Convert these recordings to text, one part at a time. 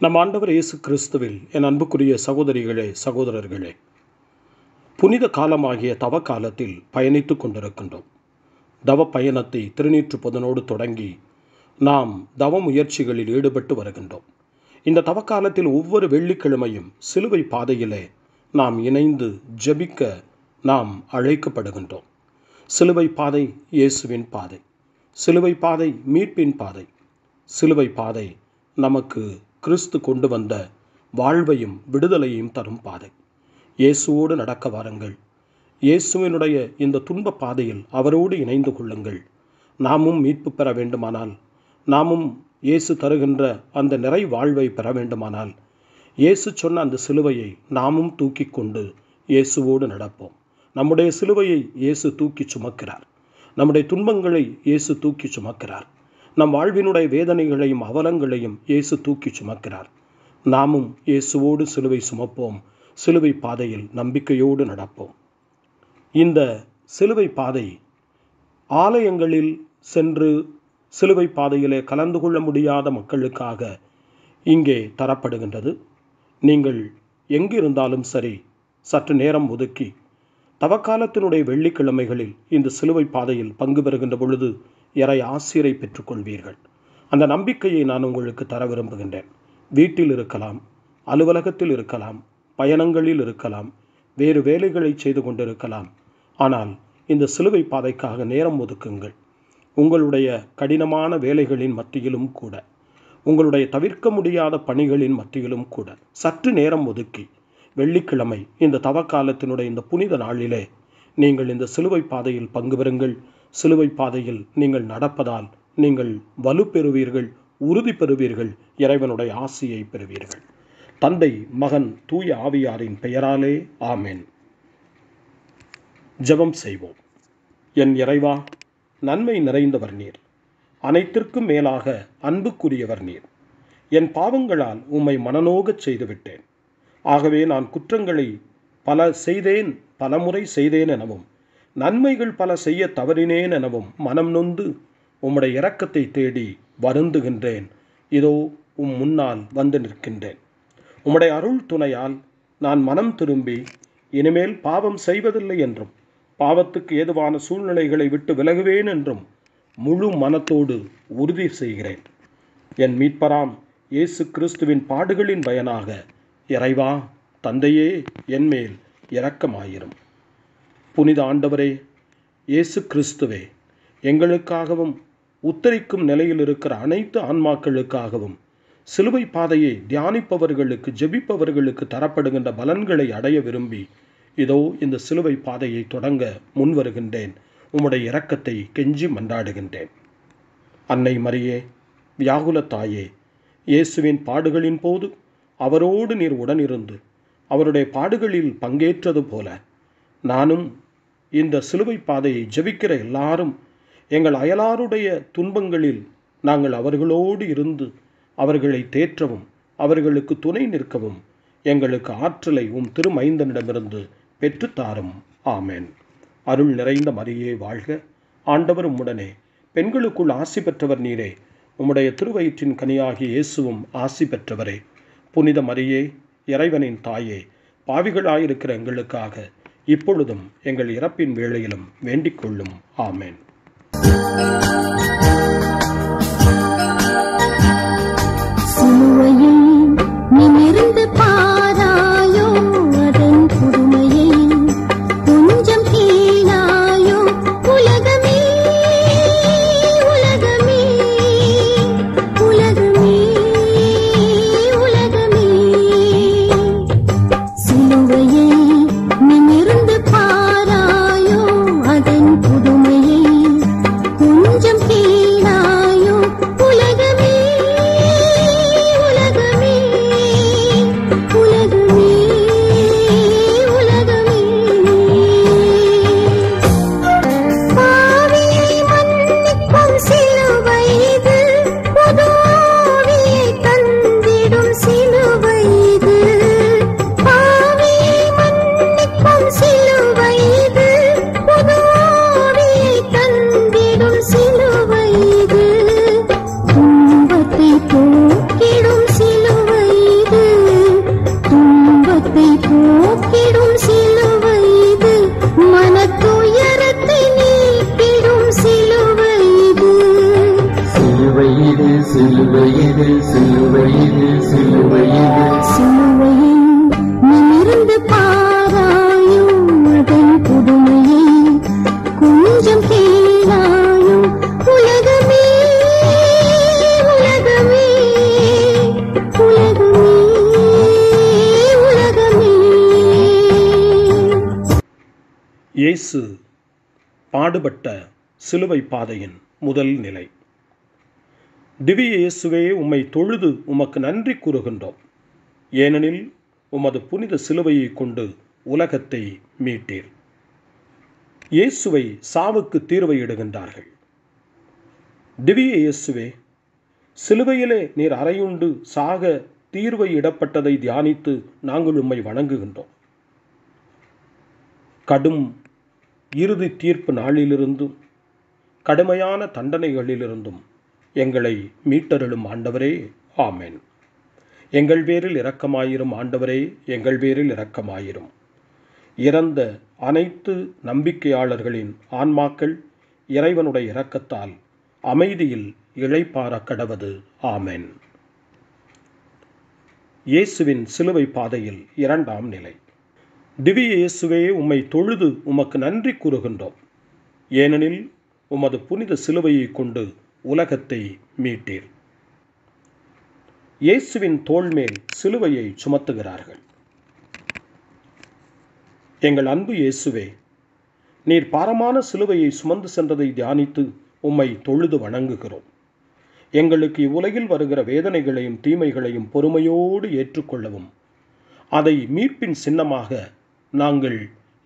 நம் ஆண்டவர் இயேசு கிறிஸ்துவில் என் அன்புக்குரிய சகோதரிகளே, சகோதரர்களே, புனித காலமாகிய தவ காலத்தில் பயணித்து கொண்டிருக்கின்றோம். தவ பயணத்தை திருநீற்றுப்பதனோடு தொடங்கி நாம் தவ முயற்சிகளில் ஈடுபட்டு வருகின்றோம். இந்த தவக்காலத்தில் ஒவ்வொரு வெள்ளிக்கிழமையும் சிலுவை பாதையிலே நாம் இணைந்து ஜெபிக்க நாம் அழைக்கப்படுகின்றோம். சிலுவை பாதை இயேசுவின் பாதை, சிலுவை பாதை மீட்பின் பாதை, சிலுவை பாதை நமக்கு கிறிஸ்து கொண்டு வந்த வாழ்வையும் விடுதலையும் தரும் பாதை. இயேசுவோடு நடக்க வாருங்கள். இயேசுவினுடைய இந்த துன்ப பாதையில் அவரோடு இணைந்து கொள்ளுங்கள். நாமும் மீட்பு பெற வேண்டுமானால், நாமும் இயேசு தருகின்ற அந்த நிறை வாழ்வை பெற வேண்டுமானால், இயேசு சொன்ன அந்த சிலுவையை நாமும் தூக்கி கொண்டு இயேசுவோடு நடப்போம். நம்முடைய சிலுவையை இயேசு தூக்கி சுமக்கிறார். நம்முடைய துன்பங்களை இயேசு தூக்கி சுமக்கிறார். நம் வாழ்வினுடைய வேதனைகளையும் அவலங்களையும் இயேசு தூக்கி சுமக்கிறார். நாமும் இயேசுவோடு சிலுவை சுமப்போம். சிலுவை பாதையில் நம்பிக்கையோடு நடப்போம். இந்த சிலுவை பாதை ஆலயங்களில் சென்று சிலுவை பாதையிலே கலந்து கொள்ள முடியாத மக்களுக்காக இங்கே தரப்படுகின்றது. நீங்கள் எங்கிருந்தாலும் சரி, சற்று நேரம் ஒதுக்கி தவக்காலத்தினுடைய வெள்ளிக்கிழமைகளில் இந்த சிலுவை பாதையில் பங்கு பெறுகின்ற பொழுது இறை ஆசிரை பெற்றுக்கொள்வீர்கள். அந்த நம்பிக்கையை நான் உங்களுக்கு தர விரும்புகின்றேன். வீட்டில் இருக்கலாம், அலுவலகத்தில் இருக்கலாம், பயணங்களில் இருக்கலாம், வேறு வேலைகளை செய்து கொண்டிருக்கலாம். ஆனால் இந்த சிலுவை பாதைக்காக நேரம் ஒதுக்குங்கள். உங்களுடைய கடினமான வேலைகளின் மத்தியிலும் கூட, உங்களுடைய தவிர்க்க முடியாத பணிகளின் மத்தியிலும் கூட சற்று நேரம் ஒதுக்கி வெள்ளிக்கிழமை இந்த தவக்காலத்தினுடைய இந்த புனித நாளிலே நீங்கள் இந்த சிலுவை பாதையில் பங்கு பெறுங்கள். சிலுவை பாதையில் நீங்கள் நடப்பதால் நீங்கள் வலு பெறுவீர்கள், உறுதி பெறுவீர்கள், இறைவனுடைய ஆசியை பெறுவீர்கள். தந்தை, மகன், தூய ஆவியாரின் பெயராலே ஆமென். ஜெபம் செய்வோம். என் இறைவா, நன்மை நிறைந்தவர் நீர், அனைத்திற்கும் மேலாக அன்புக்குரியவர் நீர். என் பாவங்களால் உம்மை மனநோகச் செய்துவிட்டேன். ஆகவே நான் குற்றங்களை பல செய்தேன், பலமுறை செய்தேன் எனவும், நன்மைகள் பல செய்ய தவறினேன் எனவும் மனம் நொந்து உம்முடைய இரக்கத்தை தேடி வருந்துகின்றேன். இதோ உம் முன்னால் வந்து நிற்கின்றேன். உம்முடைய அருள் துணையால் நான் மனம் திரும்பி இனிமேல் பாவம் செய்வதில்லை என்றும், பாவத்துக்கு ஏதுவான சூழ்நிலைகளை விட்டு விலகுவேன் என்றும் முழு மனத்தோடு உறுதி செய்கிறேன். என் மீட்பராம் இயேசு கிறிஸ்துவின் பாடுகளின் பயனாக இறைவா, தந்தையே, என்மேல் இரக்கமாயிரும். புனித ஆண்டவரே, இயேசு கிறிஸ்துவே, எங்களுக்காகவும் உத்தரிக்கும் நிலையில் இருக்கிற அனைத்து ஆன்மாக்களுக்காகவும் சிலுவை பாதையை தியானிப்பவர்களுக்கு, ஜெபிப்பவர்களுக்கு தரப்படுகின்ற பலன்களை அடைய விரும்பி இதோ இந்த சிலுவை பாதையை தொடங்க முன் வருகின்றேன். உம்முடைய இரக்கத்தை கெஞ்சி மன்றாடுகின்றேன். அன்னை மரியே, வியாகுல தாயே, இயேசுவின் பாடுகளின் போது அவரோடு நீர் உடனிருந்து அவருடைய பாடுகளில் பங்கேற்றது போல நானும் இந்த சிலுவை பாதையை ஜெபிக்கிற எல்லாரும் எங்கள் அயலாருடைய துன்பங்களில் நாங்கள் அவர்களோடு இருந்து அவர்களை தேற்றவும், அவர்களுக்கு துணை நிற்கவும் எங்களுக்கு ஆற்றலை உம் திருமைந்தனிடமிருந்து பெற்றுத்தாரும். ஆமென். அருள் நிறைந்த மரியே வாழ்க. ஆண்டவர் உம்முடனே, பெண்களுக்குள் ஆசி பெற்றவர் நீரே. உம்முடைய திருவயிற்றின் கனியாகிய இயேசுவும் ஆசி பெற்றவரே. புனித மரியே, இறைவனின் தாயே, பாவிகளாயிருக்கிற எங்களுக்காக இப்பொழுதும் எங்கள் இறப்பின் வேளையிலும் வேண்டிக் கொள்ளும். ஆமென். போக்கிடும் சிலுவை இயேசு பாடுபட்ட சிலுவை பாதையின் முதல் நிலை. திவ்ய இயேசுவே, உம்மை தொழுது உமக்கு நன்றி கூறுகின்றோம். ஏனெனில் உமது புனித சிலுவையை கொண்டு உலகத்தை மீட்டீர். இயேசுவை சாவுக்கு தீர்வை இடுகின்றார்கள். திவ்ய இயேசுவே, சிலுவையிலே நீர் அறையுண்டு சாக தீர்வை இடப்பட்டதை தியானித்து நாங்கள் உம்மை வணங்குகின்றோம். கடும் இறுதி தீர்ப்பு நாளிலிருந்தும் கடுமையான தண்டனைகளிலிருந்தும் எங்களை மீட்டருளும் ஆண்டவரே, ஆமென். எங்கள் பேரில் இரக்கமாயிரும் ஆண்டவரே, எங்கள் பேரில் இரக்கமாயிரும். இறந்த அனைத்து நம்பிக்கையாளர்களின் ஆன்மாக்கள் இறைவனுடைய இரக்கத்தால் அமைதியில் இளைப்பாற கடவது, ஆமென். இயேசுவின் சிலுவை பாதையில் இரண்டாம் நிலை. திவ்ய இயேசுவே, உம்மை தொழுது உமக்கு நன்றி கூறுகின்றோம். ஏனெனில் உமது புனித சிலுவையை கொண்டு உலகத்தை மீட்டீர். இயேசுவின் தோள் மேல் சிலுவையை சுமத்துகிறார்கள். எங்கள் அன்பு இயேசுவே, நீர் பாரமான சிலுவையை சுமந்து சென்றதை தியானித்து உம்மை தொழுது வணங்குகிறோம். எங்களுக்கு இவ்வுலகில் வருகிற வேதனைகளையும் தீமைகளையும் பொறுமையோடு ஏற்றுக்கொள்ளவும், அதை மீட்பின் சின்னமாக நாங்கள்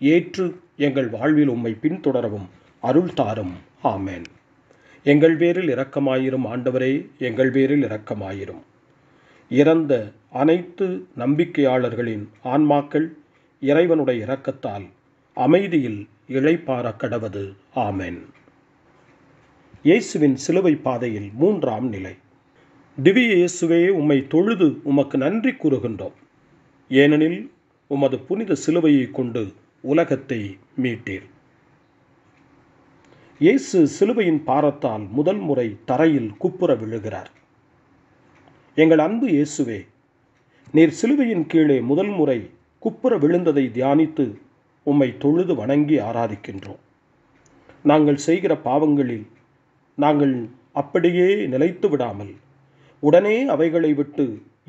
ஏற்று எங்கள் வாழ்வில் உம்மை பின்தொடரவும் அருள் தாரும், ஆமென். எங்கள் பேரில் இரக்கமாயிரும் ஆண்டவரே, எங்கள் பேரில் இரக்கமாயிரும். இறந்த அனைத்து நம்பிக்கையாளர்களின் ஆன்மாக்கள் இறைவனுடைய இரக்கத்தால் அமைதியில் இளைப்பாற கடவது, ஆமென். இயேசுவின் சிலுவை பாதையில் மூன்றாம் நிலை. திவ்ய இயேசுவே, உம்மை தொழுது உமக்கு நன்றி கூறுகின்றோம். ஏனெனில் உமது புனித சிலுவையை கொண்டு உலகத்தை மீட்டீர். இயேசு சிலுவையின் பாரத்தால் முதல் முறை தரையில் குப்புற விழுகிறார். எங்கள் அன்பு இயேசுவே, நீர் சிலுவையின் கீழே முதல் முறை குப்புற விழுந்ததை தியானித்து உம்மை தொழுது வணங்கி ஆராதிக்கின்றோம். நாங்கள் செய்கிற பாவங்களில் நாங்கள் அப்படியே நிலைத்து விடாமல் உடனே அவைகளை விட்டு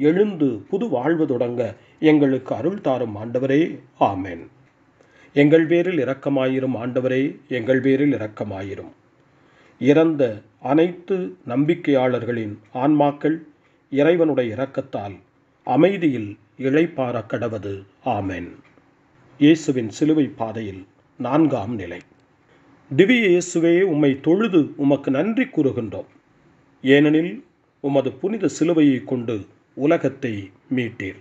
எழுந்து புது வாழ்வு தொடங்க எங்களுக்கு அருள் தாரும் ஆண்டவரே, ஆமென். எங்கள் பேரில் இரக்கமாயிரும் ஆண்டவரே, எங்கள் பேரில் இரக்கமாயிரும். இறந்த அனைத்து நம்பிக்கையாளர்களின் ஆன்மாக்கள் இறைவனுடைய இரக்கத்தால் அமைதியில் இளைப்பாற கடவது, ஆமென். இயேசுவின் சிலுவை பாதையில் நான்காம் நிலை. திவ்ய இயேசுவே, உம்மை தொழுது உமக்கு நன்றி கூறுகின்றோம். ஏனெனில் உமது புனித சிலுவையை கொண்டு உலகத்தை மீட்டீர்.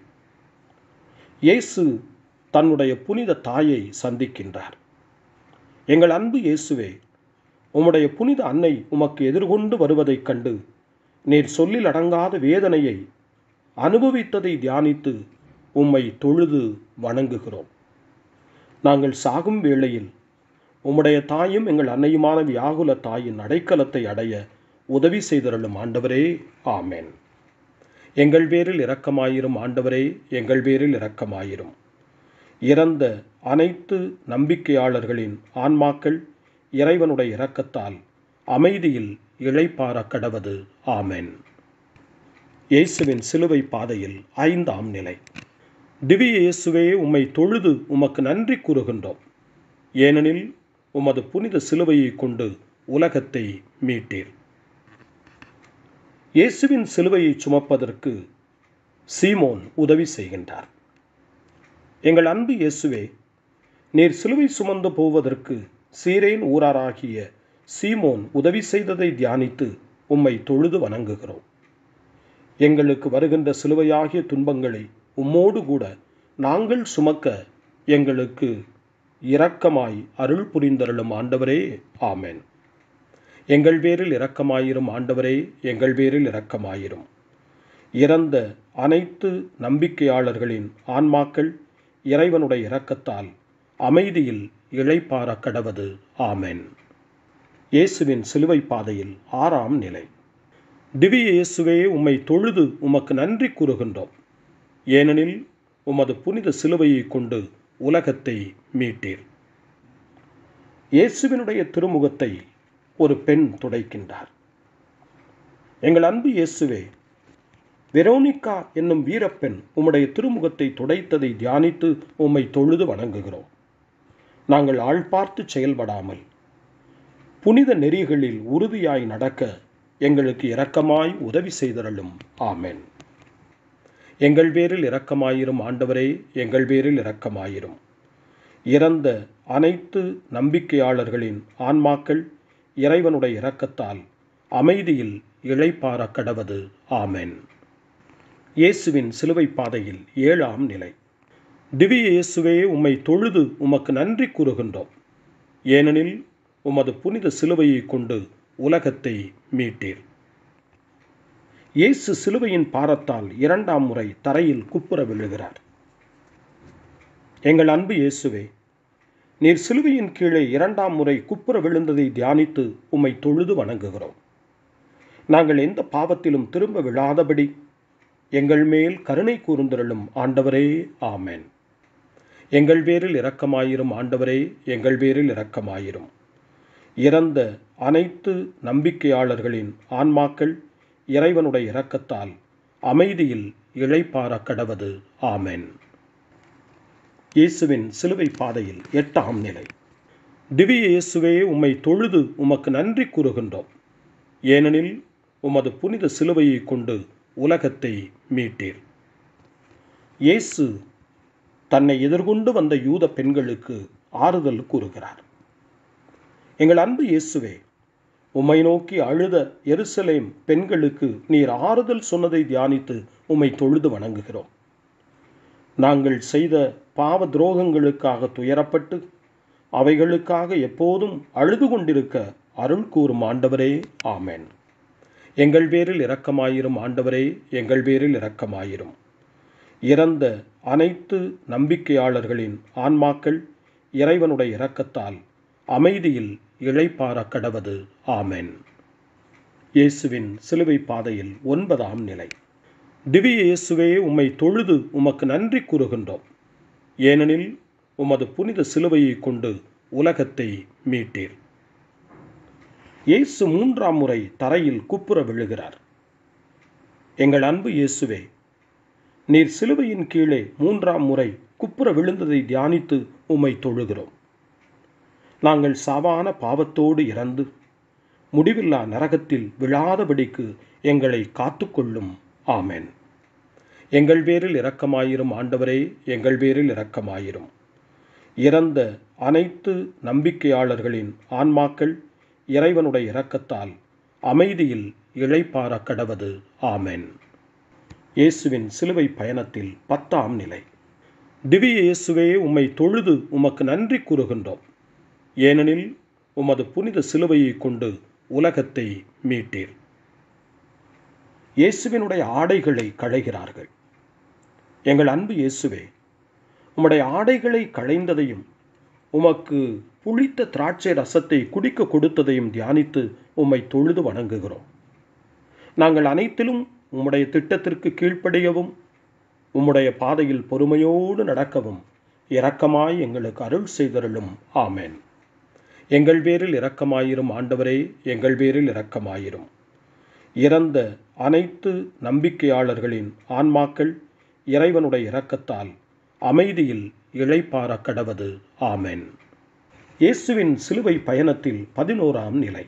இயேசு தன்னுடைய புனித தாயை சந்திக்கின்றார். எங்கள் அன்பு இயேசுவே, உம்முடைய புனித அன்னை உமக்கு எதிர்கொண்டு வருவதைக் கண்டு நீர் சொல்லில் அடங்காத வேதனையை அனுபவித்ததை தியானித்து உம்மை தொழுது வணங்குகிறோம். நாங்கள் சாகும் வேளையில் உம்முடைய தாயும் எங்கள் அன்னையுமான வியாகுல தாயின் அடைக்கலத்தை அடைய உதவி செய்தருளும் ஆண்டவரே, ஆமென். எங்கள் பேரில் இரக்கமாயிரும் ஆண்டவரே, எங்கள் பேரில் இரக்கமாயிரும். இறந்த அனைத்து நம்பிக்கையாளர்களின் ஆன்மாக்கள் இறைவனுடைய இரக்கத்தால் அமைதியில் இளைப்பாற கடவது, ஆமென். இயேசுவின் சிலுவை பாதையில் ஐந்தாம் நிலை. திவ்ய இயேசுவே, உம்மை தொழுது உமக்கு நன்றி கூறுகின்றோம். ஏனெனில் உமது புனித சிலுவையை கொண்டு உலகத்தை மீட்டீர். இயேசுவின் சிலுவையை சுமப்பதற்கு சீமோன் உதவி செய்கின்றார். எங்கள் அன்பு இயேசுவே, நீர் சிலுவை சுமந்து போவதற்கு சீரேன் ஊராராகிய சீமோன் உதவி செய்ததை தியானித்து உம்மை தொழுது வணங்குகிறோம். எங்களுக்கு வருகின்ற சிலுவையாகிய துன்பங்களை உம்மோடு கூட நாங்கள் சுமக்க எங்களுக்கு இரக்கமாய் அருள் புரிந்தருளும் ஆண்டவரே, ஆமென். எங்கள் பேரில் இரக்கமாயிரும் ஆண்டவரே, எங்கள் பேரில் இரக்கமாயிரும். இறந்த அனைத்து நம்பிக்கையாளர்களின் ஆன்மாக்கள் இறைவனுடைய இரக்கத்தால் அமைதியில் இளைப்பாற கடவது, ஆமென். இயேசுவின் சிலுவை பாதையில் ஆறாம் நிலை. திவ்ய இயேசுவே, உம்மை தொழுது உமக்கு நன்றி கூறுகின்றோம். ஏனெனில் உமது புனித சிலுவையை கொண்டு உலகத்தை மீட்டீர். இயேசுவினுடைய திருமுகத்தை ஒரு பெண் துடைக்கின்றார். எங்கள் அன்பு இயேசுவே, வெரோனிகா என்னும் வீரப்பெண் உம்முடைய திருமுகத்தை துடைத்ததை தியானித்து உம்மை தொழுது வணங்குகிறோம். நாங்கள் ஆள் பார்த்து செயல்படாமல் புனித நெறிகளில் உறுதியாய் நடக்க எங்களுக்கு இரக்கமாய் உதவி செய்தருளும். ஆமென். எங்கள் பேரில் இரக்கமாயிரும் ஆண்டவரே, எங்கள் பேரில் இரக்கமாயிரும். இறந்த அனைத்து நம்பிக்கையாளர்களின் ஆன்மாக்கள் இறைவனுடைய இரக்கத்தால் அமைதியில் இளைப்பாற கடவது. ஆமென். இயேசுவின் சிலுவை பாதையில் 7ஆம் நிலை. திவ்ய இயேசுவே, உம்மை தொழுது உமக்கு நன்றி கூறுகின்றோம். ஏனெனில் உமது புனித சிலுவையை கொண்டு உலகத்தை மீட்டீர். இயேசு சிலுவையின் பாரத்தால் 2ஆம் முறை தரையில் குப்புற விழுகிறார். எங்கள் அன்பு இயேசுவே, நீர் சிலுவையின் கீழே 2ஆம் முறை குப்புற விழுந்ததை தியானித்து உம்மை தொழுது வணங்குகிறோம். நாங்கள் எந்த பாவத்திலும் திரும்ப விழாதபடி எங்கள் மேல் கருணை கூர்ந்தருளும் ஆண்டவரே. ஆமென். எங்கள் பேரில் இரக்கமாயிரும் ஆண்டவரே, எங்கள் பேரில் இரக்கமாயிரும். இறந்த அனைத்து நம்பிக்கையாளர்களின் ஆன்மாக்கள் இறைவனுடைய இரக்கத்தால் அமைதியில் இளைப்பாற கடவது. ஆமென். இயேசுவின் சிலுவை பாதையில் 8ஆம் நிலை. திவ்ய இயேசுவே, உம்மை தொழுது உமக்கு நன்றி கூறுகின்றோம். ஏனெனில் உமது புனித சிலுவையை கொண்டு உலகத்தை மீட்டீர். இயேசு தன்னை எதிர்கொண்டு வந்த யூத பெண்களுக்கு ஆறுதல் கூறுகிறார். எங்கள் அன்பு இயேசுவே, உம்மை நோக்கி அழுத எருசலேம் பெண்களுக்கு நீர் ஆறுதல் சொன்னதை தியானித்து உம்மை தொழுது வணங்குகிறோம். நாங்கள் செய்த பாவ துரோகங்களுக்காக துயரப்பட்டு அவைகளுக்காக எப்போதும் அழுது கொண்டிருக்க அருள் கூறும் ஆண்டவரே. ஆமென். எங்கள் பேரில் இரக்கமாயிரும் ஆண்டவரே, எங்கள் பேரில் இரக்கமாயிரும். இறந்த அனைத்து நம்பிக்கையாளர்களின் ஆன்மாக்கள் இறைவனுடைய இரக்கத்தால் அமைதியில் இளைப்பாற கடவது. ஆமென். இயேசுவின் சிலுவை பாதையில் 9ஆம் நிலை. திவ்ய இயேசுவே, உம்மை தொழுது உமக்கு நன்றி கூறுகின்றோம். ஏனெனில் உமது புனித சிலுவையை கொண்டு உலகத்தை மீட்டீர். இயேசு 3ஆம் முறை தரையில் குப்புற விழுகிறார். எங்கள் அன்பு இயேசுவே, நீர் சிலுவையின் கீழே 3ஆம் முறை குப்புற விழுந்ததை தியானித்து உம்மை தொழுகிறோம். நாங்கள் சாவான பாவத்தோடு இறந்து முடிவில்லா நரகத்தில் விழாதபடிக்கு எங்களை காத்துக்கொள்ளும். ஆமென். எங்கள் பேரில் இரக்கமாயிரும் ஆண்டவரே, எங்கள் பேரில் இரக்கமாயிரும். இறந்த அனைத்து நம்பிக்கையாளர்களின் ஆன்மாக்கள் இறைவனுடைய இரக்கத்தால் அமைதியில் இளைப்பாற கடவது. ஆமென். இயேசுவின் சிலுவை பயணத்தில் 10ஆம் நிலை. திவ்ய இயேசுவே, உம்மை தொழுது உமக்கு நன்றி கூறுகின்றோம். ஏனெனில் உமது புனித சிலுவையை கொண்டு உலகத்தை மீட்டீர். இயேசுவினுடைய ஆடைகளை களைகிறார்கள். எங்கள் அன்பு இயேசுவே, உம்முடைய ஆடைகளை களைந்ததையும் உமக்கு புளித்த திராட்சை ரசத்தை குடிக்க கொடுத்ததையும் தியானித்து உம்மை தொழுது வணங்குகிறோம். நாங்கள் அனைத்திலும் உம்முடைய திட்டத்திற்கு கீழ்ப்படியவும் உம்முடைய பாதையில் பொறுமையோடு நடக்கவும் இரக்கமாய் எங்களுக்கு அருள் செய்தருளும். ஆமென். எங்கள் பேரில் இரக்கமாயிரும் ஆண்டவரே, எங்கள் பேரில் இரக்கமாயிரும். இறந்த அனைத்து நம்பிக்கையாளர்களின் ஆன்மாக்கள் இறைவனுடைய இரக்கத்தால் அமைதியில் இளைப்பாற கடவது. ஆமென். இயேசுவின் சிலுவை பயணத்தில் 11ஆம் நிலை.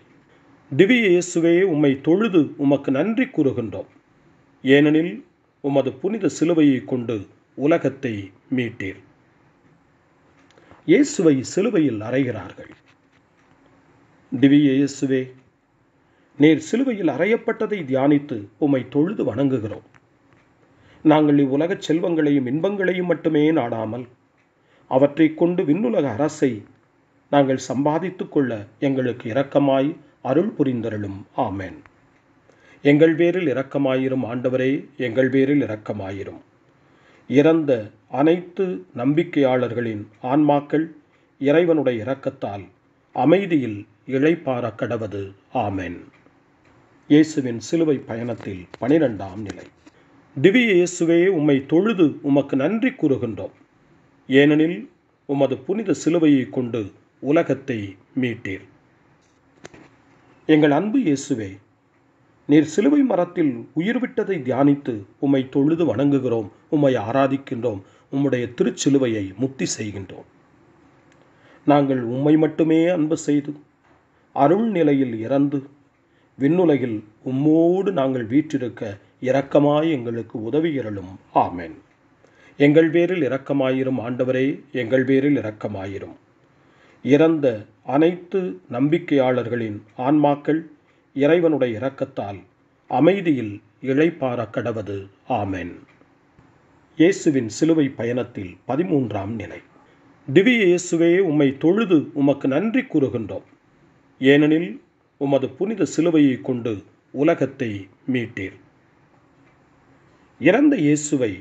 திவ்ய இயேசுவே, உம்மை தொழுது உமக்கு நன்றி கூறுகின்றோம். ஏனெனில் உமது புனித சிலுவையை கொண்டு உலகத்தை மீட்டீர். இயேசுவை சிலுவையில் அறைகிறார்கள். திவ்ய இயேசுவே, நீர் சிலுவையில் அறையப்பட்டதை தியானித்து உம்மை தொழுது வணங்குகிறோம். நாங்கள் இவ்வுலகச் செல்வங்களையும் இன்பங்களையும் மட்டுமே நாடாமல் அவற்றை கொண்டு விண்ணுலக அரசை நாங்கள் சம்பாதித்து கொள்ள எங்களுக்கு இரக்கமாய் அருள் புரிந்தருளும். ஆமென். எங்கள் பேரில் இரக்கமாயிரும் ஆண்டவரே, எங்கள் பேரில் இரக்கமாயிரும். இறந்த அனைத்து நம்பிக்கையாளர்களின் ஆன்மாக்கள் இறைவனுடைய இரக்கத்தால் அமைதியில் இளைப்பாற கடவது. ஆமென். இயேசுவின் சிலுவை பயணத்தில் 12ஆம் நிலை. திவ்ய இயேசுவே, உம்மை தொழுது உமக்கு நன்றி கூறுகின்றோம். ஏனெனில் உமது புனித சிலுவையை கொண்டு உலகத்தை மீட்டீர். எங்கள் அன்பு இயேசுவே, நீர் சிலுவை மரத்தில் உயிர் விட்டதை தியானித்து உம்மை தொழுது வணங்குகிறோம், உம்மை ஆராதிக்கின்றோம், உம்முடைய திருச்சிலுவையை முத்தி செய்கின்றோம். நாங்கள் உம்மை மட்டுமே அன்பு செய்து அருள் நிலையில் இறந்து விண்ணுலகில் உம்மோடு நாங்கள் வீற்றிருக்க இரக்கமாய் எங்களுக்கு உதவியருளும். ஆமென். எங்கள் பேரில் இரக்கமாயிரும் ஆண்டவரே, எங்கள் பேரில் இரக்கமாயிரும். இறந்த அனைத்து நம்பிக்கையாளர்களின் ஆன்மாக்கள் இறைவனுடைய இரக்கத்தால் அமைதியில் இளைப்பாற கடவது. ஆமென். இயேசுவின் சிலுவை பயணத்தில் 13ஆம் நிலை. திவ்ய இயேசுவே, உம்மை தொழுது உமக்கு நன்றி கூறுகின்றோம். ஏனெனில் உமது புனித சிலுவையை கொண்டு உலகத்தை மீட்டீர். இறந்த இயேசுவை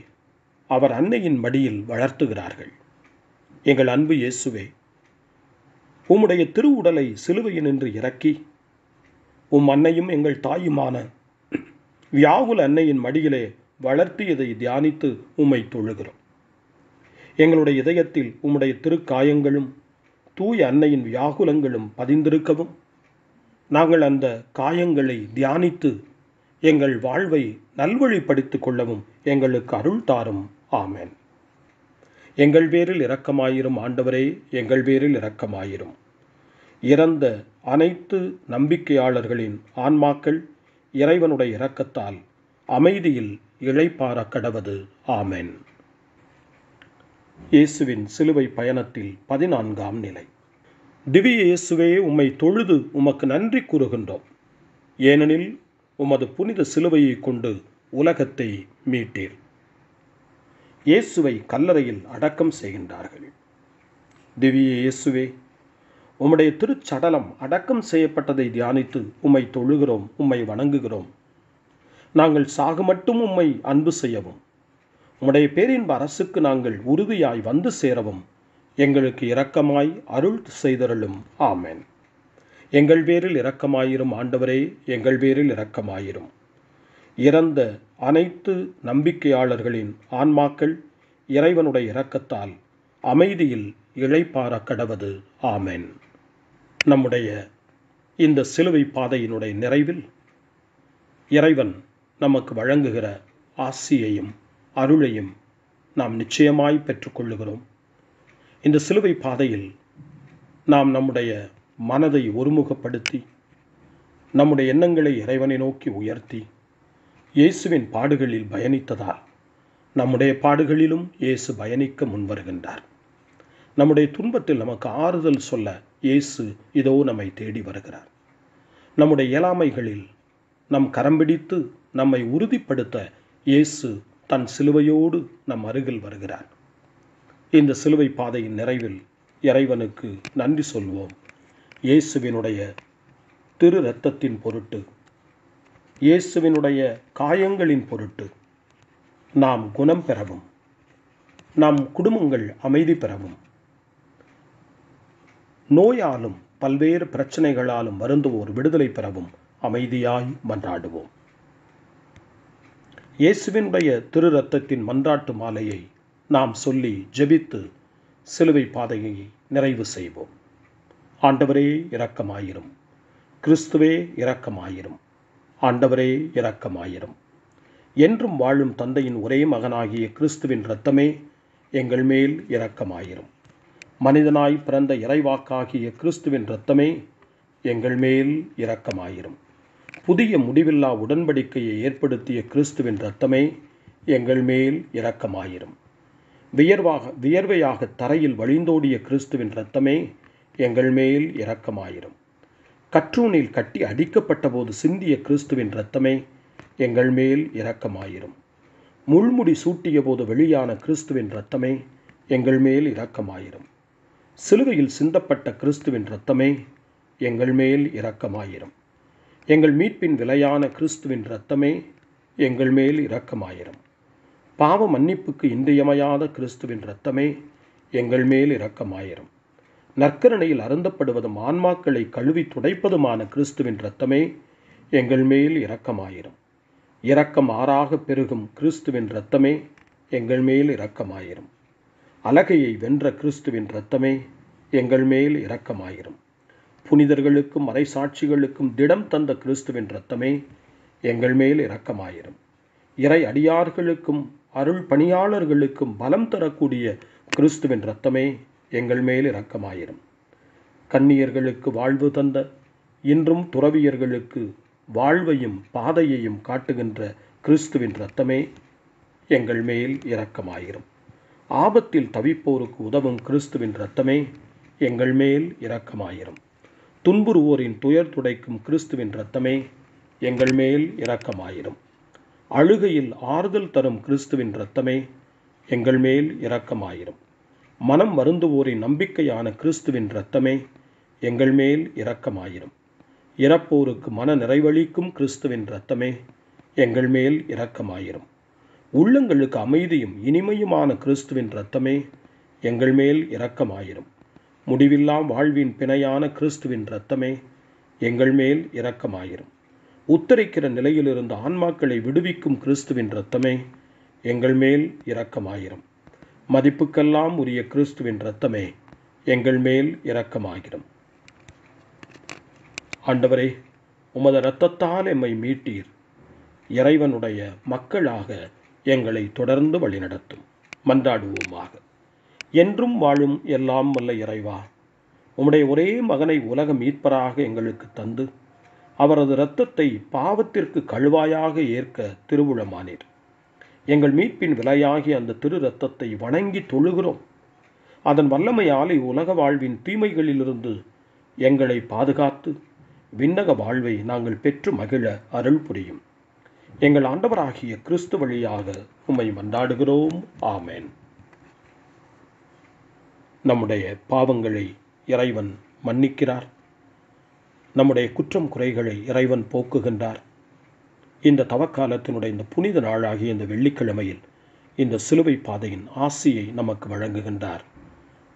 அவர் அன்னையின் மடியில் வளர்த்துகிறார்கள். எங்கள் அன்பு இயேசுவே, உம்முடைய திருவுடலை சிலுவையினின்று இறக்கி உம் அன்னையும் எங்கள் தாயுமான வியாகுல அன்னையின் மடியிலே வளர்த்தியதை தியானித்து உம்மை தொழுகிறோம். எங்களுடைய இதயத்தில் உம்முடைய திருக்காயங்களும் தூய அன்னையின் வியாகுலங்களும் பதிந்திருக்கவும், நாங்கள் அந்த காயங்களை தியானித்து எங்கள் வாழ்வை நல்வழிப்படுத்திக் கொள்ளவும் எங்களுக்கு அருள் தாரும். ஆமென். எங்கள் பேரில் இரக்கமாயிரும் ஆண்டவரே, எங்கள் பேரில் இரக்கமாயிரும். இறந்த அனைத்து நம்பிக்கையாளர்களின் ஆன்மாக்கள் இறைவனுடைய இரக்கத்தால் அமைதியில் இளைப்பாற கடவது. ஆமென். இயேசுவின் சிலுவை பயணத்தில் 14ஆம் நிலை. திவ்ய இயேசுவே, உம்மை தொழுது உமக்கு நன்றி கூறுகின்றோம். ஏனெனில் உமது புனித சிலுவையை கொண்டு உலகத்தை மீட்டீர். இயேசுவை கல்லறையில் அடக்கம் செய்கின்றார்கள். திவ்ய இயேசுவே, உம்முடைய திருச்சடலம் அடக்கம் செய்யப்பட்டதை தியானித்து உம்மை தொழுகிறோம், உம்மை வணங்குகிறோம். நாங்கள் சாக மட்டும் உம்மை அன்பு செய்யவும், உம்முடைய பேரின்ப அரசுக்கு நாங்கள் உறுதியாய் வந்து சேரவும் எங்களுக்கு இரக்கமாய் அருள் செய்தருளும். ஆமென். எங்கள் பேரில் இரக்கமாயிரும் ஆண்டவரே, எங்கள் பேரில் இரக்கமாயிரும். இறந்த அனைத்து நம்பிக்கையாளர்களின் ஆன்மாக்கள் இறைவனுடைய இரக்கத்தால் அமைதியில் இளைப்பாற கடவது. ஆமென். நம்முடைய இந்த சிலுவை பாதையினுடைய நிறைவில் இறைவன் நமக்கு வழங்குகிற ஆசியையும் அருளையும் நாம் நிச்சயமாய் பெற்றுக்கொள்ளுகிறோம். இந்த சிலுவை பாதையில் நாம் நம்முடைய மனதை ஒருமுகப்படுத்தி நம்முடைய எண்ணங்களை இறைவனை நோக்கி உயர்த்தி இயேசுவின் பாடுகளில் பயணித்ததால் நம்முடைய பாடுகளிலும் இயேசு பயணிக்க முன்வருகின்றார். நம்முடைய துன்பத்தில் நமக்கு ஆறுதல் சொல்ல இயேசு இதோ நம்மை தேடி வருகிறார். நம்முடைய இயலாமைகளில் நம் கரம் பிடித்து நம்மை உறுதிப்படுத்த இயேசு தன் சிலுவையோடு நம் அருகில் வருகிறார். இந்த சிலுவை பாதையின் நிறைவில் இறைவனுக்கு நன்றி சொல்வோம். இயேசுவினுடைய திரு இரத்தத்தின் பொருட்டு, இயேசுவினுடைய காயங்களின் பொருட்டு நாம் குணம் பெறவும், நம் குடும்பங்கள் அமைதி பெறவும், நோயாலும் பல்வேறு பிரச்சனைகளாலும் வருந்துவோர் விடுதலை பெறவும் அமைதியாய் மன்றாடுவோம். இயேசுவினுடைய திரு இரத்தத்தின் மன்றாட்டு மாலையை நாம் சொல்லி ஜெபித்து சிலுவை பாதையை நிறைவு செய்வோம். ஆண்டவரே இரக்கமாயிரும். கிறிஸ்துவே இரக்கமாயிரும். ஆண்டவரே இரக்கமாயிரும். என்றும் வாழும் தந்தையின் ஒரே மகனாகிய கிறிஸ்துவின் இரத்தமே எங்கள் மேல் இரக்கமாயிரும். மனிதனாய் பிறந்த இறைவாக்காகிய கிறிஸ்துவின் இரத்தமே எங்கள் மேல் இரக்கமாயிரும். புதிய முடிவில்லா உடன்படிக்கையை ஏற்படுத்திய கிறிஸ்துவின் இரத்தமே எங்கள் மேல் இரக்கமாயிரும். வியர்வையாக தரையில் வழிந்தோடிய கிறிஸ்துவின் இரத்தமே எங்கள் மேல் இரக்கமாயிரும். கற்றூனில் கட்டி அடிக்கப்பட்ட போது சிந்திய கிறிஸ்துவின் இரத்தமே எங்கள் மேல் இரக்கமாயிரும். முள்முடி சூட்டிய போது வெளியான கிறிஸ்துவின் இரத்தமே எங்கள் மேல் இரக்கமாயிரும். சிலுவையில் சிந்தப்பட்ட கிறிஸ்துவின் இரத்தமே எங்கள் மேல் இரக்கமாயிரும். எங்கள் மீட்பின் விலையான கிறிஸ்துவின் இரத்தமே எங்கள் மேல் இரக்கமாயிரும். பாவ மன்னிப்புக்கு இன்றியமையாத கிறிஸ்துவின் இரத்தமே எங்கள் மேல் இரக்கமாயிரும். நற்கருணையில் அருந்தப்படுவதும் ஆன்மாக்களை கழுவி துடைப்பதுமான கிறிஸ்துவின் இரத்தமே எங்கள் மேல் இரக்கமாயிரும். இரக்கம் ஆறாக பெருகும் கிறிஸ்துவின் இரத்தமே எங்கள் மேல் இரக்கமாயிரும். அலகையை வென்ற கிறிஸ்துவின் இரத்தமே எங்கள் மேல் இரக்கமாயிரும். புனிதர்களுக்கும் மறைசாட்சிகளுக்கும் திடம் தந்த கிறிஸ்துவின் இரத்தமே எங்கள் மேல் இரக்கமாயிரும். இறை அடியார்களுக்கும் அருள் பணியாளர்களுக்கும் பலம் தரக்கூடிய கிறிஸ்துவின் இரத்தமே எங்கள் மேல் இரக்கமாயிரும். கன்னியர்களுக்கு வாழ்வு தந்த, இன்றும் துறவியர்களுக்கு வாழ்வையும் பாதையையும் காட்டுகின்ற கிறிஸ்துவின் இரத்தமே எங்கள் மேல் இரக்கமாயிரும். ஆபத்தில் தவிப்போருக்கு உதவும் கிறிஸ்துவின் இரத்தமே எங்கள் மேல் இரக்கமாயிரும். துன்புறுவோரின் துயர் துடைக்கும் கிறிஸ்துவின் இரத்தமே எங்கள் மேல் இரக்கமாயிரும். அழுகையில் ஆறுதல் தரும் கிறிஸ்துவின் இரத்தமே எங்கள் மேல் இரக்கமாயிரும். மனம் வருந்துவோரின் நம்பிக்கையான கிறிஸ்துவின் இரத்தமே எங்கள் மேல் இரக்கமாயிரும். இறப்போருக்கு மன நிறைவளிக்கும் கிறிஸ்துவின் இரத்தமே எங்கள் மேல் இரக்கமாயிரும். உள்ளங்களுக்கு அமைதியும் இனிமையுமான கிறிஸ்துவின் இரத்தமே எங்கள் மேல் இரக்கமாயிரும். முடிவில்லா வாழ்வின் பிணையான கிறிஸ்துவின் இரத்தமே எங்கள் மேல் இரக்கமாயிரும். உத்தரிக்கிற நிலையிலிருந்து ஆன்மாக்களை விடுவிக்கும் கிறிஸ்துவின் இரத்தமே எங்கள் மேல் இரக்கமாயிரும். மதிப்புக்கெல்லாம் உரிய கிறிஸ்துவின் இரத்தமே எங்கள் மேல் இரக்கமாயிரும். ஆண்டவரே, உமது இரத்தத்தால் எம்மை மீட்டீர். இறைவனுடைய மக்களாக எங்களை தொடர்ந்து வழிநடத்தும். மன்றாடுவோமாக. என்றும் வாழும் எல்லாம் வல்ல இறைவா, உம்முடைய ஒரே மகனை உலக மீட்பராக எங்களுக்கு தந்து அவரது இரத்தத்தை பாவத்திற்கு கழுவாயாக ஏற்க திருவுளமானீர். எங்கள் மீட்பின் விலையாகிய அந்த திரு இரத்தத்தை வணங்கி தொழுகிறோம். அதன் வல்லமையால் உலக வாழ்வின் தீமைகளிலிருந்து எங்களை பாதுகாத்து விண்ணக வாழ்வை நாங்கள் பெற்று மகிழ அருள் புரியும். எங்கள் ஆண்டவராகிய கிறிஸ்து வழியாக உம்மை மன்றாடுகிறோம். ஆமேன். நம்முடைய பாவங்களை இறைவன் மன்னிக்கிறார். நம்முடைய குற்றம் குறைகளை இறைவன் போக்குகின்றார். இந்த தவக்காலத்தினுடைய இந்த புனித நாளாகிய இந்த வெள்ளிக்கிழமையில் இந்த சிலுவை பாதையின் ஆசியை நமக்கு வழங்குகின்றார்.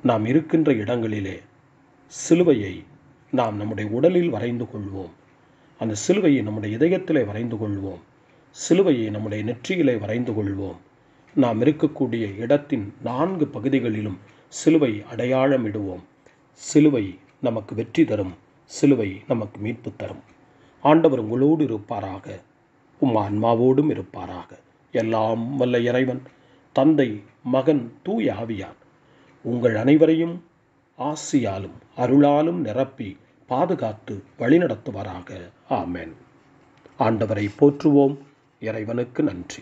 நாம் இருக்கின்ற இடங்களிலே சிலுவையை நாம் நம்முடைய உடலில் வரைந்து கொள்வோம். அந்த சிலுவையை நம்முடைய இதயத்திலே வரைந்து கொள்வோம். சிலுவையை நம்முடைய நெற்றியிலே வரைந்து கொள்வோம். நாம் இருக்கக்கூடிய இடத்தின் 4 பகுதிகளிலும் சிலுவை அடையாளமிடுவோம். சிலுவை நமக்கு வெற்றி தரும். சிலுவை நமக்கு மீட்பு தரும். ஆண்டவர் உங்களோடு இருப்பாராக. உம் ஆன்மாவோடும் இருப்பாராக. எல்லாம் வல்ல இறைவன், தந்தை, மகன், தூய ஆவியார் உங்கள் அனைவரையும் ஆசியாலும் அருளாலும் நிரப்பி பாதுகாத்து வழிநடத்துவாராக. ஆமென். ஆண்டவரை போற்றுவோம். இறைவனுக்கு நன்றி.